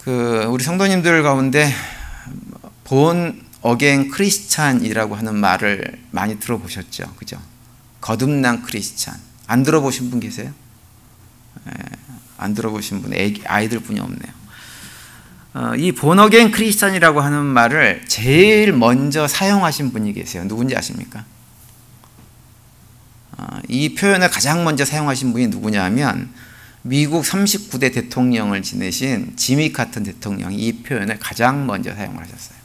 우리 성도님들 가운데 본 어게인 크리스찬이라고 하는 말을 많이 들어보셨죠? 그죠? 거듭난 크리스찬. 안 들어보신 분 계세요? 안 들어보신 분, 아이들 뿐이 없네요. 이 본 어게인 크리스찬이라고 하는 말을 제일 먼저 사용하신 분이 계세요. 누군지 아십니까? 이 표현을 가장 먼저 사용하신 분이 누구냐면 미국 39대 대통령을 지내신 지미 카터 대통령이 이 표현을 가장 먼저 사용을 하셨어요.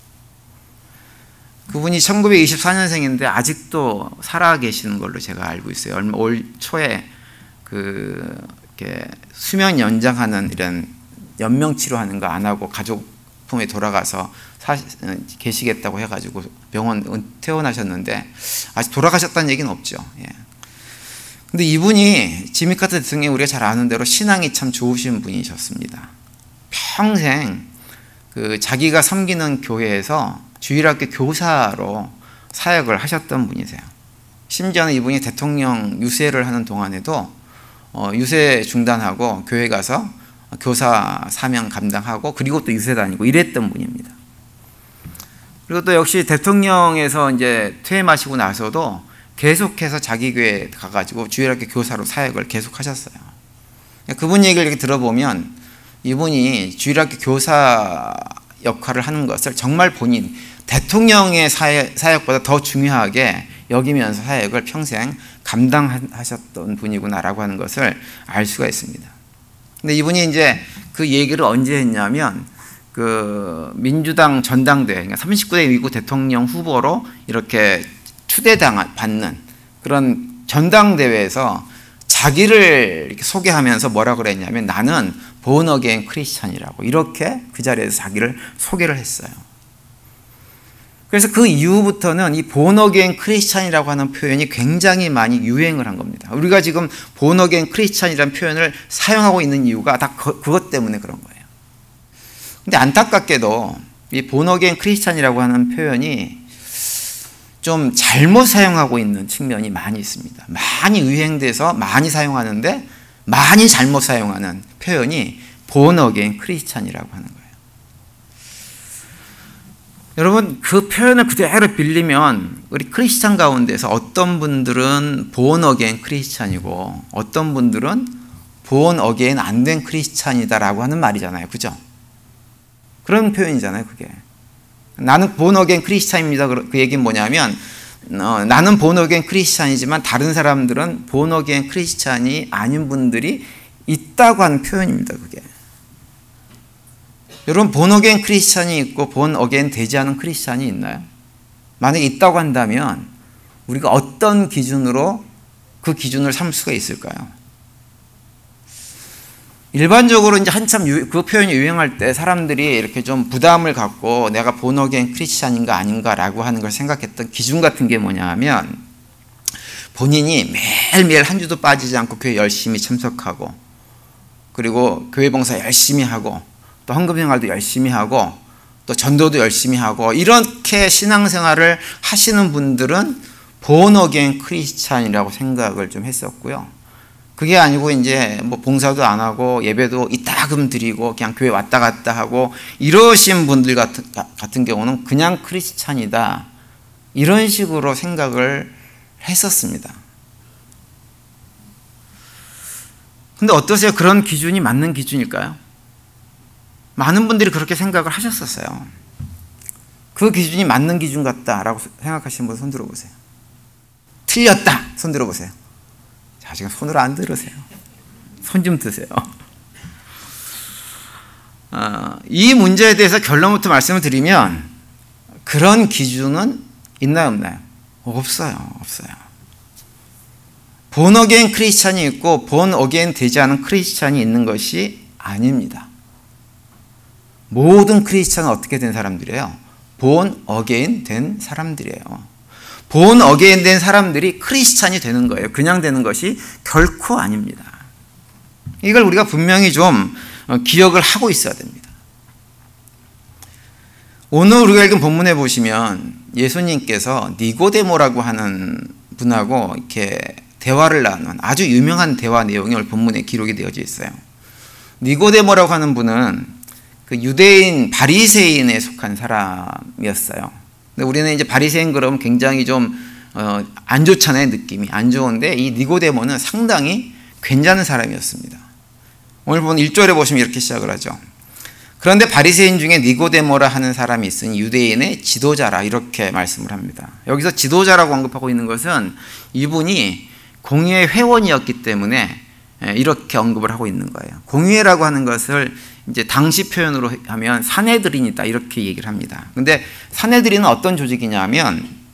그분이 1924년생인데 아직도 살아계시는 걸로 제가 알고 있어요. 올 초에 이렇게 수명 연장하는 이런 연명 치료하는 거 안 하고 가족 품에 돌아가서 계시겠다고 해가지고 병원 퇴원하셨는데 아직 돌아가셨다는 얘기는 없죠. 예. 근데 이분이 지미 카터 대통령이 우리가 잘 아는 대로 신앙이 참 좋으신 분이셨습니다. 평생 자기가 섬기는 교회에서 주일학교 교사로 사역을 하셨던 분이세요. 심지어는 이분이 대통령 유세를 하는 동안에도 유세 중단하고 교회 가서 교사 사명 감당하고 그리고 또 유세 다니고 이랬던 분입니다. 그리고 또 역시 대통령에서 이제 퇴임하시고 나서도 계속해서 자기 교회에 가가지고 주일학교 교사로 사역을 계속하셨어요. 그분 얘기를 이렇게 들어보면 이분이 주일학교 교사 역할을 하는 것을 정말 본인 대통령의 사역보다 더 중요하게 여기면서 사역을 평생 감당하셨던 분이구나라고 하는 것을 알 수가 있습니다. 근데 이분이 이제 그 얘기를 언제 했냐면 민주당 전당대회, 그러니까 39대 미국 대통령 후보로 이렇게 추대받는 그런 전당대회에서 자기를 이렇게 소개하면서 뭐라 그랬냐면 나는 본 어게인 크리스찬이라고 이렇게 그 자리에서 자기를 소개를 했어요. 그래서 그 이후부터는 이 본 어게인 크리스찬이라고 하는 표현이 굉장히 많이 유행을 한 겁니다. 우리가 지금 본 어게인 크리스찬이라는 표현을 사용하고 있는 이유가 다 그것 때문에 그런 거예요. 근데 안타깝게도 이 본 어게인 크리스찬이라고 하는 표현이 좀 잘못 사용하고 있는 측면이 많이 있습니다. 많이 유행돼서 많이 사용하는데 많이 잘못 사용하는 표현이 본 어게인 크리스찬이라고 하는 거예요. 여러분 그 표현을 그대로 빌리면 우리 크리스찬 가운데서 어떤 분들은 본 어게인 크리스찬이고 어떤 분들은 본 어게인 안 된 크리스찬이다라고 하는 말이잖아요. 그죠? 그런 표현이잖아요. 그게. 나는 본 어게인 크리스찬입니다. 그 얘기는 뭐냐면 나는 본 어게인 크리스찬이지만 다른 사람들은 본 어게인 크리스찬이 아닌 분들이 있다고 하는 표현입니다. 그게. 여러분 본 어게인 크리스찬이 있고 본 어게인 되지 않은 크리스찬이 있나요? 만약에 있다고 한다면 우리가 어떤 기준으로 그 기준을 삼을 수가 있을까요? 일반적으로 이제 한참 그 표현이 유행할 때 사람들이 이렇게 좀 부담을 갖고 내가 본 어게인 크리스찬인가 아닌가라고 하는 걸 생각했던 기준 같은 게 뭐냐 하면 본인이 매일매일 한 주도 빠지지 않고 교회 열심히 참석하고 그리고 교회 봉사 열심히 하고 또 헌금생활도 열심히 하고 또 전도도 열심히 하고 이렇게 신앙생활을 하시는 분들은 본 어게인 크리스찬이라고 생각을 좀 했었고요. 그게 아니고 이제 뭐 봉사도 안 하고 예배도 이따금 드리고 그냥 교회 왔다 갔다 하고 이러신 분들 같은 경우는 그냥 크리스찬이다 이런 식으로 생각을 했었습니다. 근데 어떠세요? 그런 기준이 맞는 기준일까요? 많은 분들이 그렇게 생각을 하셨었어요. 그 기준이 맞는 기준 같다라고 생각하시는 분 손 들어보세요. 틀렸다 손 들어보세요. 자, 지금 손으로 안 들으세요. 손 좀 드세요. 이 문제에 대해서 결론부터 말씀을 드리면 그런 기준은 있나요 없나요? 없어요. 본 어게인 크리스찬이 있고 본 어게인 되지 않은 크리스찬이 있는 것이 아닙니다. 모든 크리스찬은 어떻게 된 사람들이에요? 본 어게인 된 사람들이에요. 본 어게인 된 사람들이 크리스찬이 되는 거예요. 그냥 되는 것이 결코 아닙니다. 이걸 우리가 분명히 좀 기억을 하고 있어야 됩니다. 오늘 우리가 읽은 본문에 보시면 예수님께서 니고데모라고 하는 분하고 이렇게 대화를 나눈 아주 유명한 대화 내용이 오늘 본문에 기록이 되어져 있어요. 니고데모라고 하는 분은 그 유대인 바리새인에 속한 사람이었어요. 근데 우리는 이제 바리새인 그러면 굉장히 좀 안 좋잖아요. 느낌이 안 좋은데 이 니고데모는 상당히 괜찮은 사람이었습니다. 오늘 보면 1절에 보시면 이렇게 시작을 하죠. 그런데 바리새인 중에 니고데모라 하는 사람이 있으니 유대인의 지도자라 이렇게 말씀을 합니다. 여기서 지도자라고 언급하고 있는 것은 이분이 공의회 회원이었기 때문에 이렇게 언급을 하고 있는 거예요. 공의회라고 하는 것을 이제 당시 표현으로 하면 사내들인이다 이렇게 얘기를 합니다. 근데 사내들인은 어떤 조직이냐면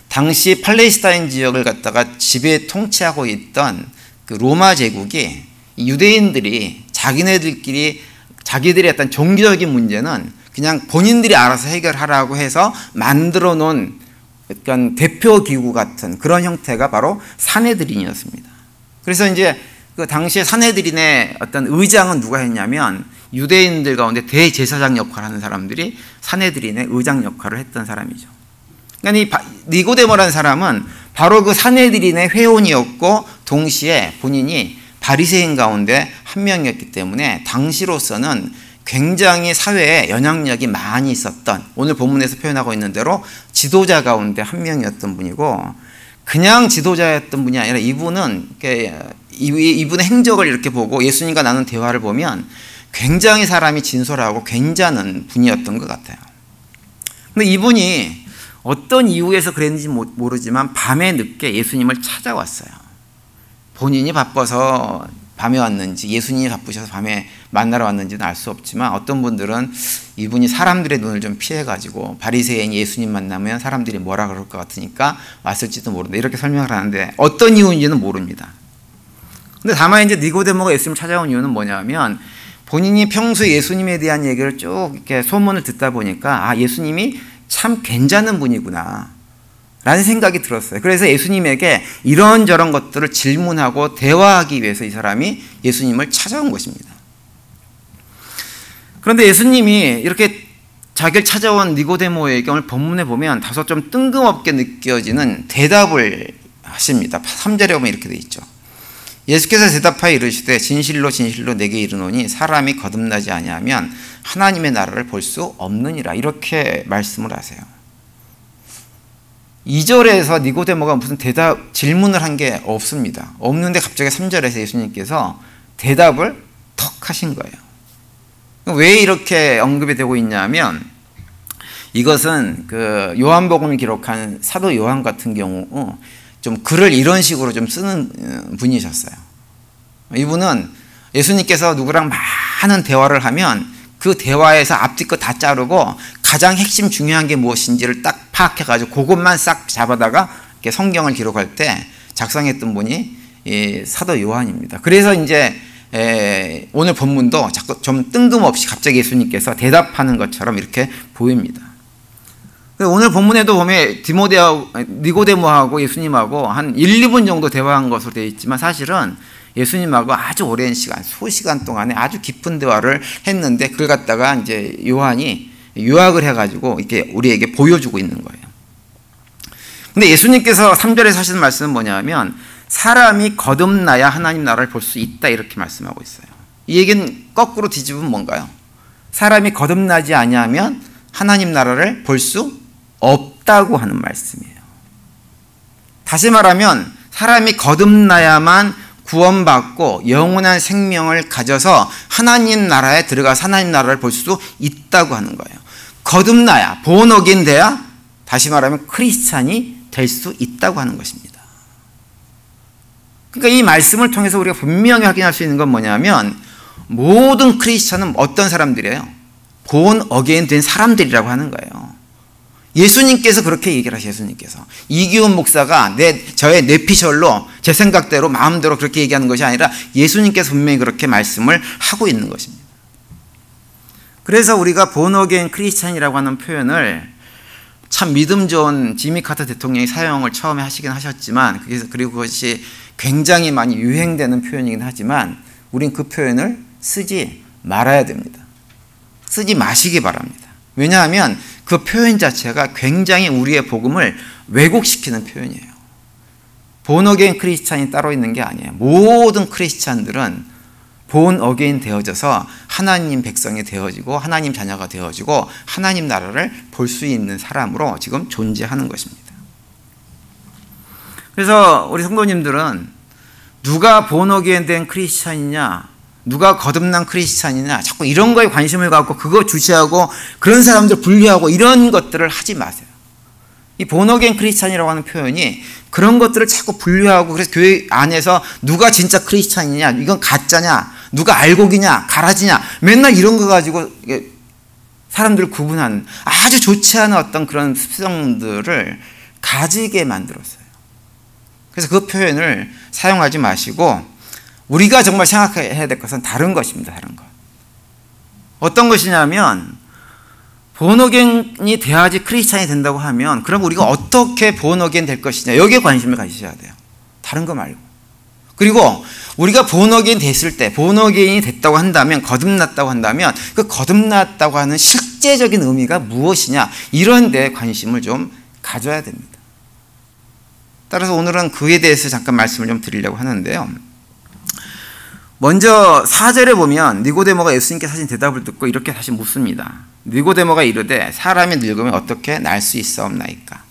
당시 팔레스타인 지역을 갖다가 지배 통치하고 있던 그 로마 제국이 유대인들이 자기네들끼리 자기들의 어떤 종교적인 문제는 그냥 본인들이 알아서 해결하라고 해서 만들어 놓은 약간 대표 기구 같은 그런 형태가 바로 사내들인이었습니다. 그래서 이제 그 당시에 사내들인의 어떤 의장은 누가 했냐면 유대인들 가운데 대제사장 역할을 하는 사람들이 사내들인의 의장 역할을 했던 사람이죠. 그러니까 이 니고데모라는 사람은 바로 그 사내들인의 회원이었고 동시에 본인이 바리새인 가운데 한 명이었기 때문에 당시로서는 굉장히 사회에 영향력이 많이 있었던 오늘 본문에서 표현하고 있는 대로 지도자 가운데 한 명이었던 분이고 그냥 지도자였던 분이 아니라 이분은 이분의 행적을 이렇게 보고 예수님과 나눈 대화를 보면 굉장히 사람이 진솔하고 괜찮은 분이었던 것 같아요. 근데 이분이 어떤 이유에서 그랬는지 모르지만 밤에 늦게 예수님을 찾아왔어요. 본인이 바빠서 밤에 왔는지 예수님이 바쁘셔서 밤에 만나러 왔는지는 알 수 없지만 어떤 분들은 이분이 사람들의 눈을 좀 피해가지고 바리새인이 예수님 만나면 사람들이 뭐라 그럴 것 같으니까 왔을지도 모른다 이렇게 설명을 하는데 어떤 이유인지는 모릅니다. 근데 다만 이제 니고데모가 예수님을 찾아온 이유는 뭐냐면 본인이 평소에 예수님에 대한 얘기를 쭉 이렇게 소문을 듣다 보니까 아 예수님이 참 괜찮은 분이구나 라는 생각이 들었어요. 그래서 예수님에게 이런저런 것들을 질문하고 대화하기 위해서 이 사람이 예수님을 찾아온 것입니다. 그런데 예수님이 이렇게 자기를 찾아온 니고데모에게 오늘 본문에 보면 다소 좀 뜬금없게 느껴지는 대답을 하십니다. 3절에 보면 이렇게 되어 있죠. 예수께서 대답하여 이르시되 진실로 진실로 내게 이르노니 사람이 거듭나지 아니하면 하나님의 나라를 볼 수 없느니라 이렇게 말씀을 하세요. 2절에서 니고데모가 무슨 질문을 한 게 없습니다. 없는데 갑자기 3절에서 예수님께서 대답을 턱 하신 거예요. 왜 이렇게 언급이 되고 있냐면 이것은 그 요한복음을 기록한 사도 요한 같은 경우 좀 글을 이런 식으로 좀 쓰는 분이셨어요. 이분은 예수님께서 누구랑 많은 대화를 하면 그 대화에서 앞뒤 거 다 자르고 가장 핵심 중요한 게 무엇인지를 딱 파악해가지고 그것만 싹 잡아다가 이렇게 성경을 기록할 때 작성했던 분이 이 사도 요한입니다. 그래서 이제 오늘 본문도 자꾸 좀 뜬금없이 갑자기 예수님께서 대답하는 것처럼 이렇게 보입니다. 오늘 본문에도 보면 니고데모하고 예수님하고 한 1, 2분 정도 대화한 것으로 되어 있지만 사실은 예수님하고 아주 오랜 시간, 수시간 동안에 아주 깊은 대화를 했는데 그걸 갖다가 이제 요한이 요약을 해가지고 이렇게 우리에게 보여주고 있는 거예요. 근데 예수님께서 3절에서 하시는 말씀은 뭐냐면 사람이 거듭나야 하나님 나라를 볼 수 있다 이렇게 말씀하고 있어요. 이 얘기는 거꾸로 뒤집으면 뭔가요? 사람이 거듭나지 아니하면 하나님 나라를 볼 수 없다고 하는 말씀이에요. 다시 말하면 사람이 거듭나야만 구원받고 영원한 생명을 가져서 하나님 나라에 들어가서 하나님 나라를 볼 수 있다고 하는 거예요. 거듭나야, born again 돼야 다시 말하면 크리스찬이 될 수 있다고 하는 것입니다. 그러니까 이 말씀을 통해서 우리가 분명히 확인할 수 있는 건 뭐냐면 모든 크리스찬은 어떤 사람들이에요? born again 된 사람들이라고 하는 거예요. 예수님께서 그렇게 얘기를 하셔요. 예수님께서 이기훈 목사가 저의 뇌피셜로 제 생각대로 마음대로 그렇게 얘기하는 것이 아니라 예수님께서 분명히 그렇게 말씀을 하고 있는 것입니다. 그래서 우리가 born again 크리스찬이라고 하는 표현을 참 믿음 좋은 지미 카터 대통령이 사용을 처음에 하시긴 하셨지만 그리고 그것이 굉장히 많이 유행되는 표현이긴 하지만 우린 그 표현을 쓰지 말아야 됩니다. 쓰지 마시기 바랍니다. 왜냐하면 그 표현 자체가 굉장히 우리의 복음을 왜곡시키는 표현이에요. born again 크리스찬이 따로 있는 게 아니에요. 모든 크리스찬들은 본 어게인 되어져서 하나님 백성이 되어지고 하나님 자녀가 되어지고 하나님 나라를 볼 수 있는 사람으로 지금 존재하는 것입니다. 그래서 우리 성도님들은 누가 본 어게인 된 크리스찬이냐, 누가 거듭난 크리스찬이냐, 자꾸 이런 거에 관심을 갖고 그거 주시하고 그런 사람들 분류하고 이런 것들을 하지 마세요. 이 본 어게인 크리스찬이라고 하는 표현이 그런 것들을 자꾸 분류하고, 그래서 교회 안에서 누가 진짜 크리스찬이냐, 이건 가짜냐, 누가 알곡이냐, 가라지냐, 맨날 이런 거 가지고 사람들을 구분하는 아주 좋지 않은 어떤 그런 습성들을 가지게 만들었어요. 그래서 그 표현을 사용하지 마시고 우리가 정말 생각해야 될 것은 다른 것입니다. 다른 것. 어떤 것이냐면 본 어게인이 돼야지 크리스찬이 된다고 하면 그럼 우리가 어떻게 본 어게인 될 것이냐, 여기에 관심을 가지셔야 돼요. 다른 거 말고. 그리고 우리가 본 어게인 됐을 때, 본 어게인이 됐다고 한다면, 거듭났다고 한다면 그 거듭났다고 하는 실제적인 의미가 무엇이냐, 이런 데에 관심을 좀 가져야 됩니다. 따라서 오늘은 그에 대해서 잠깐 말씀을 좀 드리려고 하는데요. 먼저 4절에 보면 니고데모가 예수님께 하신 대답을 듣고 이렇게 다시 묻습니다. 니고데모가 이르되 사람이 늙으면 어떻게 날 수 있사옵나이까?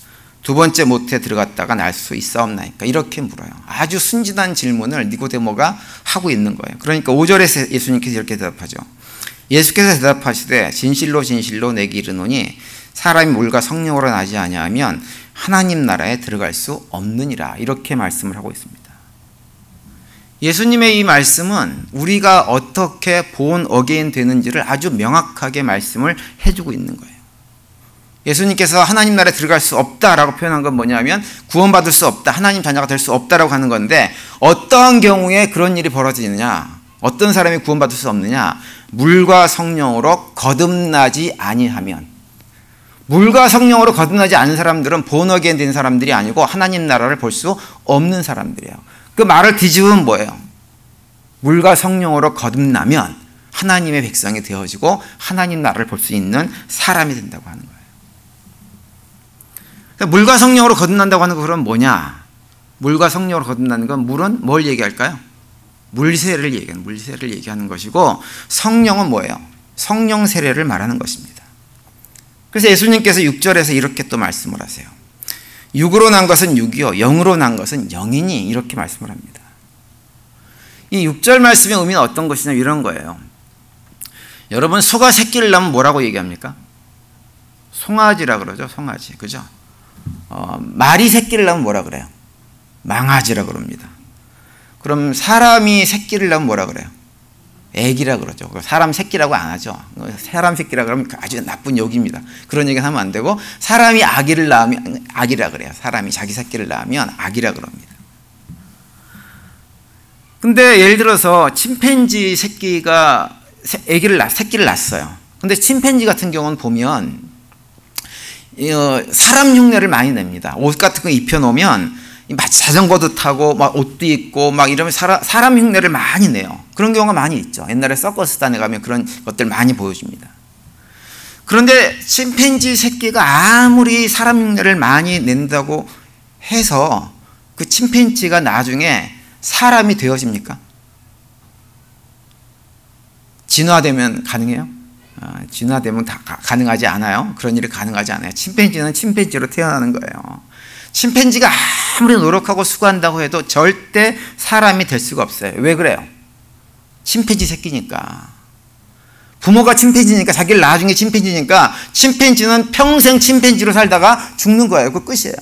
두 번째 모태에 들어갔다가 날 수 있사옵나이까? 이렇게 물어요. 아주 순진한 질문을 니고데모가 하고 있는 거예요. 그러니까 5절에서 예수님께서 이렇게 대답하죠. 예수께서 대답하시되 진실로 진실로 내게 이르노니 사람이 물과 성령으로 나지 아니하면 하나님 나라에 들어갈 수 없느니라. 이렇게 말씀을 하고 있습니다. 예수님의 이 말씀은 우리가 어떻게 본 어게인 되는지를 아주 명확하게 말씀을 해주고 있는 거예요. 예수님께서 하나님 나라에 들어갈 수 없다라고 표현한 건 뭐냐면 구원받을 수 없다, 하나님 자녀가 될 수 없다라고 하는 건데, 어떠한 경우에 그런 일이 벌어지느냐, 어떤 사람이 구원받을 수 없느냐, 물과 성령으로 거듭나지 아니하면. 물과 성령으로 거듭나지 않은 사람들은 본 어게인 된 사람들이 아니고 하나님 나라를 볼 수 없는 사람들이에요. 그 말을 뒤집으면 뭐예요? 물과 성령으로 거듭나면 하나님의 백성이 되어지고 하나님 나라를 볼 수 있는 사람이 된다고 하는 거예요. 그러니까 물과 성령으로 거듭난다고 하는 거 그럼 뭐냐? 물과 성령으로 거듭나는 건, 물은 뭘 얘기할까요? 물세례를 얘기하는 것이고, 성령은 뭐예요? 성령 세례를 말하는 것입니다. 그래서 예수님께서 6절에서 이렇게 또 말씀을 하세요. 육으로 난 것은 육이요 영으로 난 것은 영이니, 이렇게 말씀을 합니다. 이 6절 말씀의 의미는 어떤 것이냐, 이런 거예요. 여러분, 소가 새끼를 낳으면 뭐라고 얘기합니까? 송아지라 그러죠. 송아지, 그죠? 말이 새끼를 낳으면 뭐라 그래요? 망아지라 그럽니다. 그럼 사람이 새끼를 낳으면 뭐라 그래요? 애기라 그러죠. 사람 새끼라고 안 하죠. 사람 새끼라 그러면 아주 나쁜 욕입니다. 그런 얘기 하면 안 되고, 사람이 아기를 낳으면 아기라 그래요. 사람이 자기 새끼를 낳으면 아기라 그럽니다. 근데 예를 들어서 침팬지 새끼가 새끼를 낳았어요. 근데 침팬지 같은 경우는 보면 사람 흉내를 많이 냅니다. 옷 같은 거 입혀놓으면 마치 자전거도 타고 막 옷도 입고 막 이러면 사람 흉내를 많이 내요. 그런 경우가 많이 있죠. 옛날에 서커스단에 가면 그런 것들 많이 보여줍니다. 그런데 침팬지 새끼가 아무리 사람 흉내를 많이 낸다고 해서 그 침팬지가 나중에 사람이 되어집니까? 진화되면 가능해요? 진화되면 다 가능하지 않아요. 그런 일이 가능하지 않아요. 침팬지는 침팬지로 태어나는 거예요. 침팬지가 아무리 노력하고 수고한다고 해도 절대 사람이 될 수가 없어요. 왜 그래요? 침팬지 새끼니까. 부모가 침팬지니까, 자기를 나중에 침팬지니까 침팬지는 평생 침팬지로 살다가 죽는 거예요. 그 끝이에요.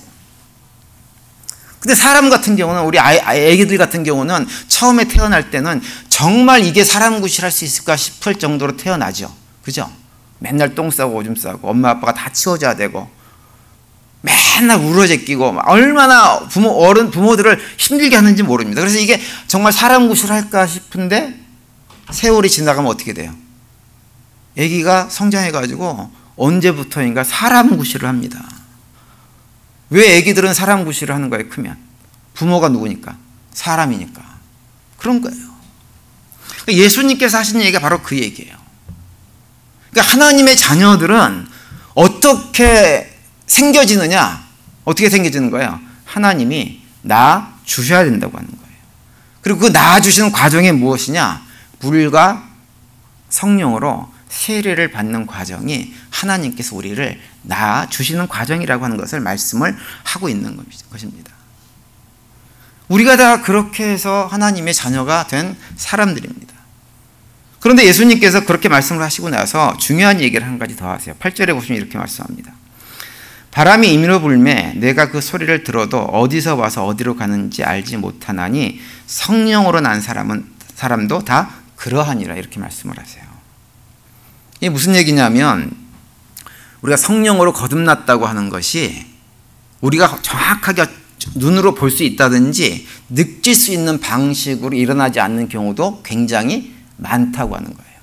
근데 사람 같은 경우는, 우리 애기들 같은 경우는 처음에 태어날 때는 정말 이게 사람 구실할 수 있을까 싶을 정도로 태어나죠. 그죠? 맨날 똥 싸고 오줌 싸고 엄마 아빠가 다 치워줘야 되고 맨날 울어제끼고 얼마나 부모들을 힘들게 하는지 모릅니다. 그래서 이게 정말 사람 구실할까 싶은데 세월이 지나가면 어떻게 돼요? 아기가 성장해가지고 언제부터인가 사람 구실을 합니다. 왜 아기들은 사람 구실을 하는 거예요? 크면 부모가 누구니까? 사람이니까. 그런 거예요. 예수님께서 하신 얘기가 바로 그 얘기예요. 그러니까 하나님의 자녀들은 어떻게 생겨지느냐? 어떻게 생겨지는 거예요? 하나님이 낳아 주셔야 된다고 하는 거예요. 그리고 그 낳아 주시는 과정이 무엇이냐? 물과 성령으로 세례를 받는 과정이 하나님께서 우리를 낳아 주시는 과정이라고 하는 것을 말씀을 하고 있는 것입니다. 우리가 다 그렇게 해서 하나님의 자녀가 된 사람들입니다. 그런데 예수님께서 그렇게 말씀을 하시고 나서 중요한 얘기를 한 가지 더 하세요. 8절에 보시면 이렇게 말씀합니다. 바람이 임의로 불매 내가 그 소리를 들어도 어디서 와서 어디로 가는지 알지 못하나니 성령으로 난 사람도 다 그러하니라 이렇게 말씀을 하세요. 이게 무슨 얘기냐면 우리가 성령으로 거듭났다고 하는 것이 우리가 정확하게 눈으로 볼 수 있다든지 느낄 수 있는 방식으로 일어나지 않는 경우도 굉장히 많다고 하는 거예요.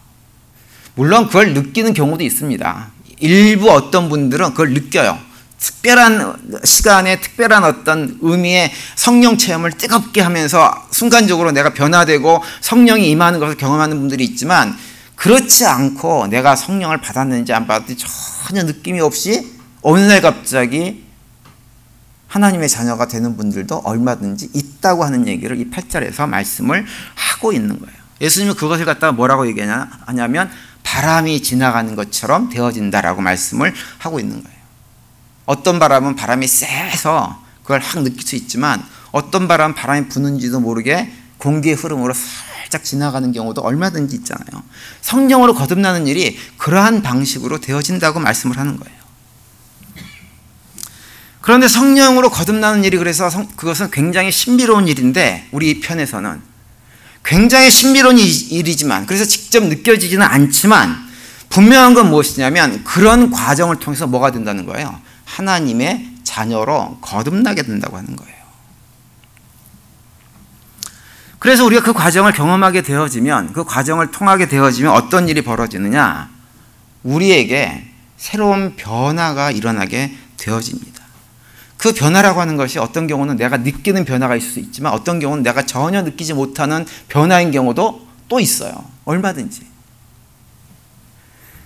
물론 그걸 느끼는 경우도 있습니다. 일부 어떤 분들은 그걸 느껴요. 특별한 시간에 특별한 어떤 의미의 성령 체험을 뜨겁게 하면서 순간적으로 내가 변화되고 성령이 임하는 것을 경험하는 분들이 있지만 그렇지 않고 내가 성령을 받았는지 안 받았는지 전혀 느낌이 없이 어느 날 갑자기 하나님의 자녀가 되는 분들도 얼마든지 있다고 하는 얘기를 이 8절에서 말씀을 하고 있는 거예요. 예수님은 그것을 갖다가 뭐라고 얘기하냐면 바람이 지나가는 것처럼 되어진다라고 말씀을 하고 있는 거예요. 어떤 바람은 바람이 세서 그걸 확 느낄 수 있지만 어떤 바람은 바람이 부는지도 모르게 공기의 흐름으로 살짝 지나가는 경우도 얼마든지 있잖아요. 성령으로 거듭나는 일이 그러한 방식으로 되어진다고 말씀을 하는 거예요. 그런데 성령으로 거듭나는 일이 그래서 그것은 굉장히 신비로운 일인데 우리 편에서는 굉장히 신비로운 일이지만 그래서 직접 느껴지지는 않지만 분명한 건 무엇이냐면 그런 과정을 통해서 뭐가 된다는 거예요. 하나님의 자녀로 거듭나게 된다고 하는 거예요. 그래서 우리가 그 과정을 경험하게 되어지면 그 과정을 통하게 되어지면 어떤 일이 벌어지느냐 우리에게 새로운 변화가 일어나게 되어집니다. 그 변화라고 하는 것이 어떤 경우는 내가 느끼는 변화가 있을 수 있지만 어떤 경우는 내가 전혀 느끼지 못하는 변화인 경우도 또 있어요. 얼마든지.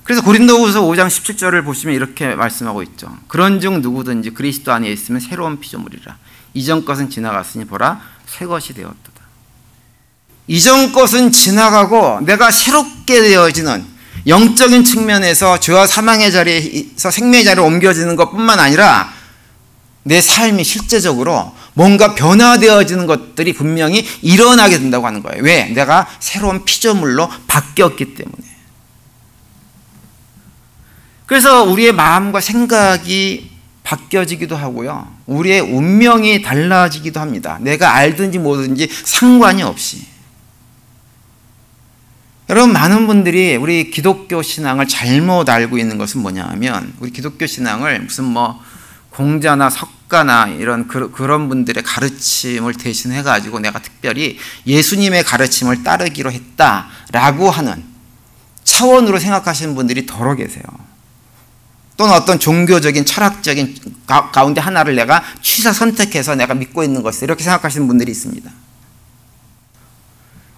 그래서 고린도후서 5장 17절을 보시면 이렇게 말씀하고 있죠. 그런즉 누구든지 그리스도 안에 있으면 새로운 피조물이라. 이전 것은 지나갔으니 보라 새 것이 되었도다. 이전 것은 지나가고 내가 새롭게 되어지는 영적인 측면에서 죄와 사망의 자리에서 생명의 자리로 옮겨지는 것뿐만 아니라 내 삶이 실제적으로 뭔가 변화되어지는 것들이 분명히 일어나게 된다고 하는 거예요. 왜? 내가 새로운 피조물로 바뀌었기 때문에. 그래서 우리의 마음과 생각이 바뀌어지기도 하고요. 우리의 운명이 달라지기도 합니다. 내가 알든지 모르든지 상관이 없이. 여러분 많은 분들이 우리 기독교 신앙을 잘못 알고 있는 것은 뭐냐 하면 우리 기독교 신앙을 무슨 공자나 석가나 이런 그런 분들의 가르침을 대신해 가지고 내가 특별히 예수님의 가르침을 따르기로 했다라고 하는 차원으로 생각하시는 분들이 더러 계세요. 또는 어떤 종교적인 철학적인 가운데 하나를 내가 취사 선택해서 내가 믿고 있는 것을 이렇게 생각하시는 분들이 있습니다.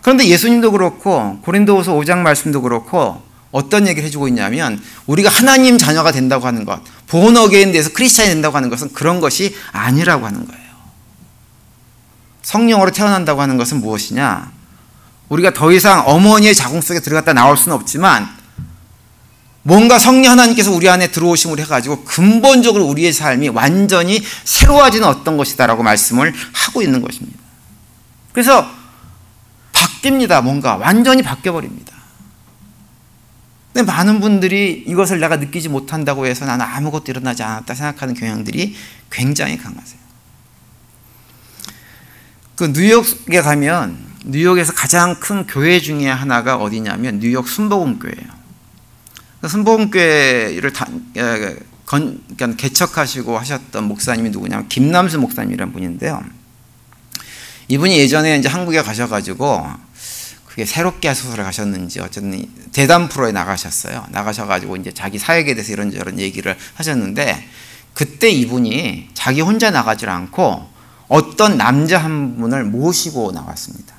그런데 예수님도 그렇고 고린도후서 5장 말씀도 그렇고 어떤 얘기를 해주고 있냐면 우리가 하나님 자녀가 된다고 하는 것, 본 어게인 돼서 크리스찬이 된다고 하는 것은 그런 것이 아니라고 하는 거예요. 성령으로 태어난다고 하는 것은 무엇이냐? 우리가 더 이상 어머니의 자궁 속에 들어갔다 나올 수는 없지만 뭔가 성령 하나님께서 우리 안에 들어오심을 해가지고 근본적으로 우리의 삶이 완전히 새로워지는 어떤 것이다라고 말씀을 하고 있는 것입니다. 그래서 바뀝니다. 뭔가 완전히 바뀌어버립니다. 근데 많은 분들이 이것을 내가 느끼지 못한다고 해서 나는 아무것도 일어나지 않았다 생각하는 경향들이 굉장히 강하세요. 그 뉴욕에 가면 뉴욕에서 가장 큰 교회 중에 하나가 어디냐면 뉴욕 순복음교회예요. 순복음교회를 개척하시고 하셨던 목사님이 누구냐면 김남수 목사님이라는 분인데요. 이분이 예전에 이제 한국에 가셔가지고 그게 새롭게 하소서를 가셨는지 어쨌든 대담 프로에 나가셨어요. 나가셔가지고 이제 자기 사역에 대해서 이런저런 얘기를 하셨는데 그때 이분이 자기 혼자 나가질 않고 어떤 남자 한 분을 모시고 나왔습니다.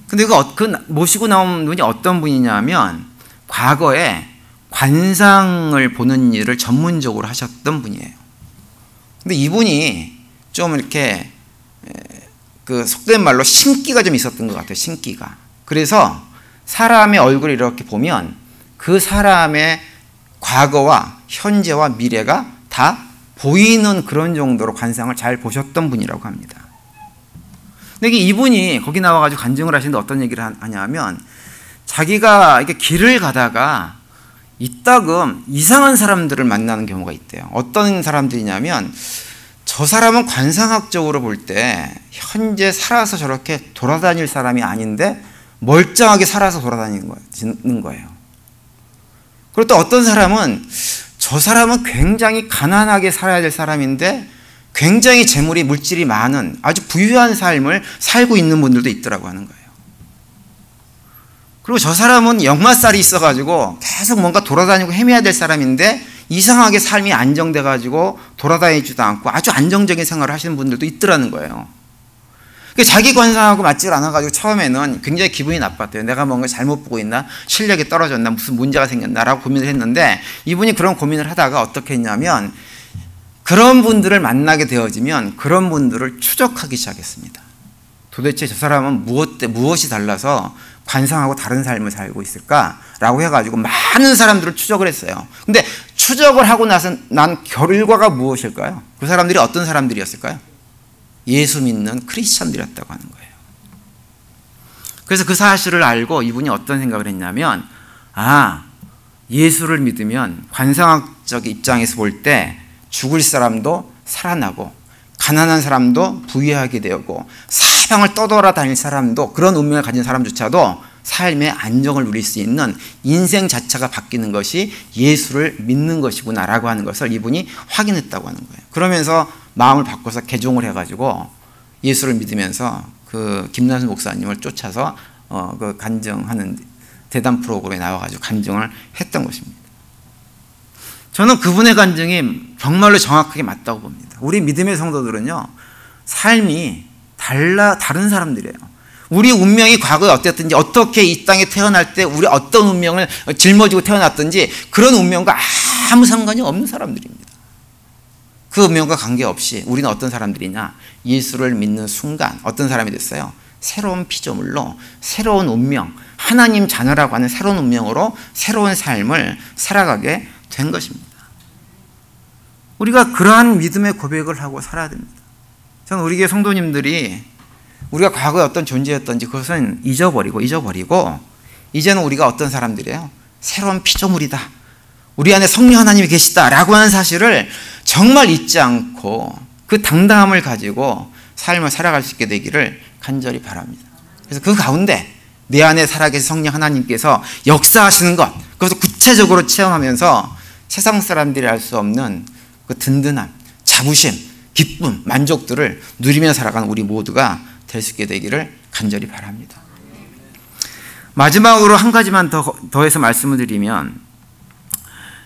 근데 그 모시고 나온 분이 어떤 분이냐면 과거에 관상을 보는 일을 전문적으로 하셨던 분이에요. 근데 이분이 좀 이렇게 그 속된 말로 신기가 좀 있었던 것 같아요. 신기가. 그래서 사람의 얼굴을 이렇게 보면 그 사람의 과거와 현재와 미래가 다 보이는 그런 정도로 관상을 잘 보셨던 분이라고 합니다. 근데 이분이 거기 나와가지고 간증을 하시는데 어떤 얘기를 하냐면 자기가 이렇게 길을 가다가 이따금 이상한 사람들을 만나는 경우가 있대요. 어떤 사람들이냐면 저 사람은 관상학적으로 볼 때 현재 살아서 저렇게 돌아다닐 사람이 아닌데 멀쩡하게 살아서 돌아다니는 거예요. 그리고 또 어떤 사람은 저 사람은 굉장히 가난하게 살아야 될 사람인데 굉장히 재물이 물질이 많은 아주 부유한 삶을 살고 있는 분들도 있더라고 하는 거예요. 그리고 저 사람은 역마살이 있어가지고 계속 뭔가 돌아다니고 헤매야 될 사람인데 이상하게 삶이 안정돼가지고 돌아다니지도 않고 아주 안정적인 생활을 하시는 분들도 있더라는 거예요. 자기 관상하고 맞지 않아가지고 처음에는 굉장히 기분이 나빴대요. 내가 뭔가 잘못 보고 있나? 실력이 떨어졌나? 무슨 문제가 생겼나라고 고민을 했는데 이분이 그런 고민을 하다가 어떻게 했냐면 그런 분들을 만나게 되어지면 그런 분들을 추적하기 시작했습니다. 도대체 저 사람은 무엇이 달라서 관상하고 다른 삶을 살고 있을까라고 해가지고 많은 사람들을 추적을 했어요. 근데 추적을 하고 나서 난 결과가 무엇일까요? 그 사람들이 어떤 사람들이었을까요? 예수 믿는 크리스천들이었다고 하는 거예요. 그래서 그 사실을 알고 이분이 어떤 생각을 했냐면 예수를 믿으면 관상학적 입장에서 볼 때 죽을 사람도 살아나고 가난한 사람도 부유하게 되고 사방을 떠돌아다닐 사람도 그런 운명을 가진 사람조차도 삶의 안정을 누릴 수 있는 인생 자체가 바뀌는 것이 예수를 믿는 것이구나라고 하는 것을 이분이 확인했다고 하는 거예요. 그러면서 마음을 바꿔서 개종을 해가지고 예수를 믿으면서 그 김난수 목사님을 쫓아서 그 간증하는 대담 프로그램에 나와가지고 간증을 했던 것입니다. 저는 그분의 간증이 정말로 정확하게 맞다고 봅니다. 우리 믿음의 성도들은요, 삶이 다른 사람들이에요. 우리 운명이 과거에 어땠든지 어떻게 이 땅에 태어날 때 우리 어떤 운명을 짊어지고 태어났든지 그런 운명과 아무 상관이 없는 사람들입니다. 그 운명과 관계없이 우리는 어떤 사람들이냐, 예수를 믿는 순간 어떤 사람이 됐어요? 새로운 피조물로 새로운 운명, 하나님 자녀라고 하는 새로운 운명으로 새로운 삶을 살아가게 된 것입니다. 우리가 그러한 믿음의 고백을 하고 살아야 됩니다. 저는 우리 교회 성도님들이 우리가 과거에 어떤 존재였던지 그것은 잊어버리고 이제는 우리가 어떤 사람들이에요? 새로운 피조물이다. 우리 안에 성령 하나님이 계시다라고 하는 사실을 정말 잊지 않고 그 당당함을 가지고 삶을 살아갈 수 있게 되기를 간절히 바랍니다. 그래서 그 가운데 내 안에 살아계신 성령 하나님께서 역사하시는 것, 그것을 구체적으로 체험하면서 세상 사람들이 알 수 없는 그 든든함, 자부심, 기쁨, 만족들을 누리며 살아가는 우리 모두가 될 수 있게 되기를 간절히 바랍니다. 마지막으로 한 가지만 더해서 말씀을 드리면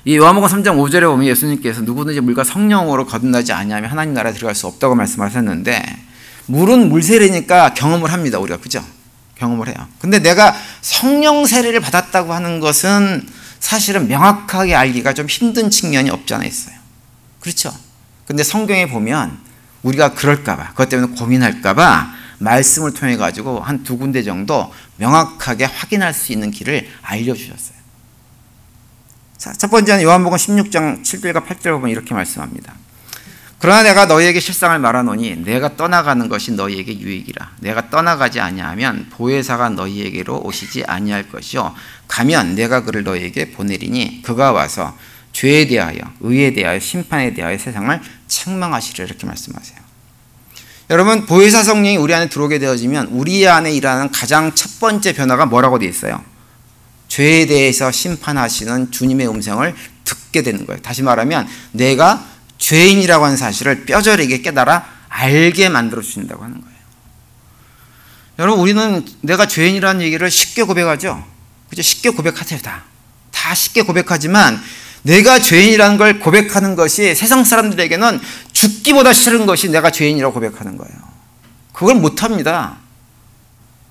이 요한복음 3장 5절에 보면 예수님께서 누구든지 물과 성령으로 거듭나지 아니하면 하나님 나라에 들어갈 수 없다고 말씀하셨는데 물은 물 세례니까 경험을 합니다. 우리가 그죠? 경험을 해요. 근데 내가 성령 세례를 받았다고 하는 것은 사실은 명확하게 알기가 좀 힘든 측면이 없지 않아 있어요. 그렇죠? 근데 성경에 보면 우리가 그럴까봐, 그것 때문에 고민할까봐 말씀을 통해 가지고 한 두 군데 정도 명확하게 확인할 수 있는 길을 알려주셨어요. 자, 첫 번째는 요한복음 16장 7절과 8절 보면 이렇게 말씀합니다. 그러나 내가 너희에게 실상을 말하노니 내가 떠나가는 것이 너희에게 유익이라. 내가 떠나가지 아니하면 보혜사가 너희에게로 오시지 아니할 것이요 가면 내가 그를 너희에게 보내리니 그가 와서 죄에 대하여 의에 대하여 심판에 대하여 세상을 책망하시리라 이렇게 말씀하세요. 여러분, 보혜사 성령이 우리 안에 들어오게 되어지면 우리 안에 일어나는 가장 첫 번째 변화가 뭐라고 되어 있어요? 죄에 대해서 심판하시는 주님의 음성을 듣게 되는 거예요. 다시 말하면 내가 죄인이라고 하는 사실을 뼈저리게 깨달아 알게 만들어 주신다고 하는 거예요. 여러분, 우리는 내가 죄인이라는 얘기를 쉽게 고백하죠. 그죠? 쉽게 고백하세요. 다 쉽게 고백하지만 내가 죄인이라는 걸 고백하는 것이 세상 사람들에게는 죽기보다 싫은 것이 내가 죄인이라고 고백하는 거예요. 그걸 못합니다.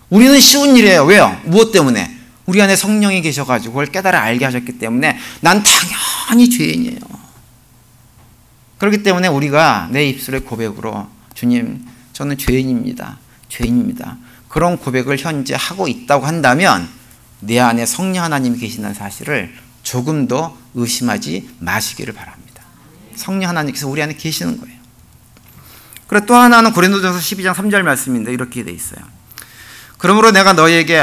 우리는 쉬운 일이에요. 왜요? 무엇 때문에? 우리 안에 성령이 계셔가지고 그걸 깨달아 알게 하셨기 때문에 난 당연히 죄인이에요. 그렇기 때문에 우리가 내 입술의 고백으로 주님, 저는 죄인입니다. 죄인입니다. 그런 고백을 현재 하고 있다고 한다면 내 안에 성령 하나님이 계시는 사실을 조금 더 의심하지 마시기를 바랍니다. 성령 하나님께서 우리 안에 계시는 거예요. 그리고 또 하나는 고린도전서 12장 3절 말씀인데 이렇게 돼 있어요. 그러므로 내가 너희에게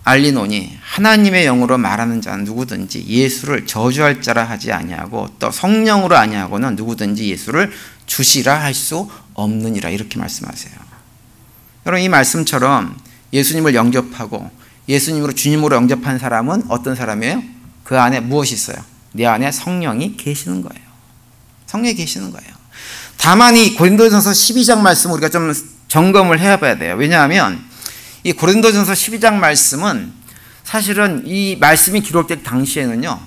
알리노니 하나님의 영으로 말하는 자는 누구든지 예수를 저주할 자라 하지 아니하고 또 성령으로 아니하고는 누구든지 예수를 주시라 할 수 없느니라 이렇게 말씀하세요. 여러분 이 말씀처럼 예수님을 영접하고 예수님으로 주님으로 영접한 사람은 어떤 사람이에요? 그 안에 무엇이 있어요? 내 안에 성령이 계시는 거예요. 성령이 계시는 거예요. 다만 이 고린도전서 12장 말씀 우리가 좀 점검을 해봐야 돼요. 왜냐하면 이 고린도전서 12장 말씀은 사실은 이 말씀이 기록될 당시에는요,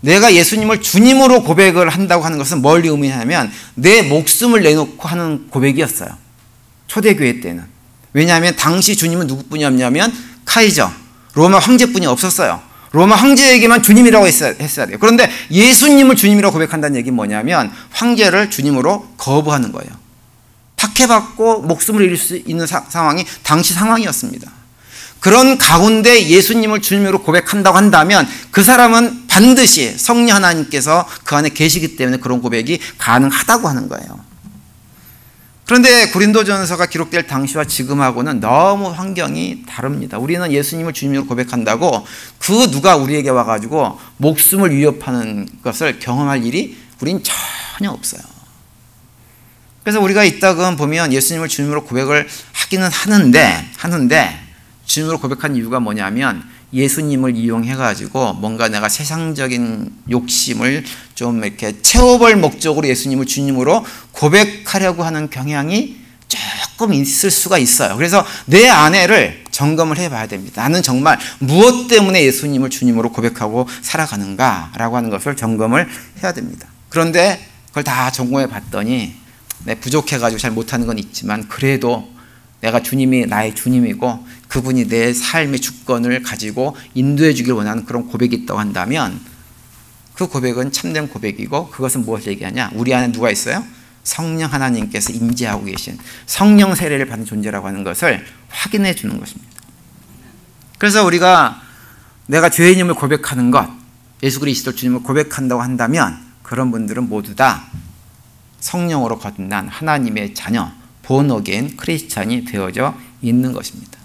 내가 예수님을 주님으로 고백을 한다고 하는 것은 뭘 의미하냐면 내 목숨을 내놓고 하는 고백이었어요. 초대교회 때는. 왜냐하면 당시 주님은 누구뿐이었냐면 카이저, 로마 황제뿐이 없었어요. 로마 황제에게만 주님이라고 했어야 돼요. 그런데 예수님을 주님이라고 고백한다는 얘기는 뭐냐면 황제를 주님으로 거부하는 거예요. 박해받고 목숨을 잃을 수 있는 상황이 당시 상황이었습니다. 그런 가운데 예수님을 주님으로 고백한다고 한다면 그 사람은 반드시 성령 하나님께서 그 안에 계시기 때문에 그런 고백이 가능하다고 하는 거예요. 그런데 고린도전서가 기록될 당시와 지금하고는 너무 환경이 다릅니다. 우리는 예수님을 주님으로 고백한다고 그 누가 우리에게 와가지고 목숨을 위협하는 것을 경험할 일이 우린 전혀 없어요. 그래서 우리가 이따금 보면 예수님을 주님으로 고백을 하기는 하는데 주님으로 고백한 이유가 뭐냐면 예수님을 이용해가지고 뭔가 내가 세상적인 욕심을 좀 이렇게 채워볼 목적으로 예수님을 주님으로 고백하려고 하는 경향이 조금 있을 수가 있어요. 그래서 내 안에를 점검을 해봐야 됩니다. 나는 정말 무엇 때문에 예수님을 주님으로 고백하고 살아가는가라고 하는 것을 점검을 해야 됩니다. 그런데 그걸 다 점검해 봤더니 부족해가지고 잘 못하는 건 있지만 그래도 내가 주님이 나의 주님이고 그분이 내 삶의 주권을 가지고 인도해 주길 원하는 그런 고백이 있다고 한다면 그 고백은 참된 고백이고 그것은 무엇을 얘기하냐? 우리 안에 누가 있어요? 성령 하나님께서 임재하고 계신 성령 세례를 받는 존재라고 하는 것을 확인해 주는 것입니다. 그래서 우리가 내가 죄인임을 고백하는 것, 예수 그리스도 주님을 고백한다고 한다면 그런 분들은 모두 다 성령으로 거듭난 하나님의 자녀, 본어게인 크리스찬이 되어져 있는 것입니다.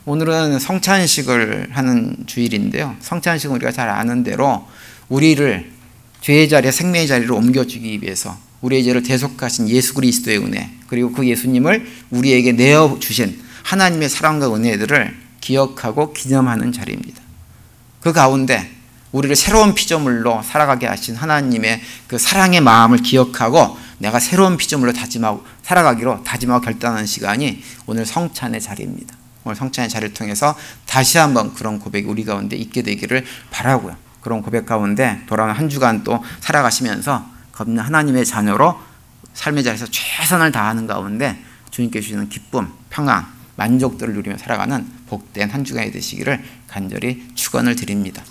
오늘은 성찬식을 하는 주일인데요. 성찬식은 우리가 잘 아는 대로 우리를 죄의 자리에 생명의 자리로 옮겨주기 위해서 우리의 죄를 대속하신 예수 그리스도의 은혜 그리고 그 예수님을 우리에게 내어주신 하나님의 사랑과 은혜들을 기억하고 기념하는 자리입니다. 그 가운데 우리를 새로운 피조물로 살아가게 하신 하나님의 그 사랑의 마음을 기억하고 내가 새로운 피조물로 살아가기로 다짐하고 결단하는 시간이 오늘 성찬의 자리입니다. 오늘 성찬의 자리를 통해서 다시 한번 그런 고백이 우리 가운데 있게 되기를 바라고요. 그런 고백 가운데 돌아오는 한 주간 또 살아가시면서 하나님의 자녀로 삶의 자리에서 최선을 다하는 가운데 주님께 주시는 기쁨, 평안, 만족들을 누리며 살아가는 복된 한 주간이 되시기를 간절히 축원을 드립니다.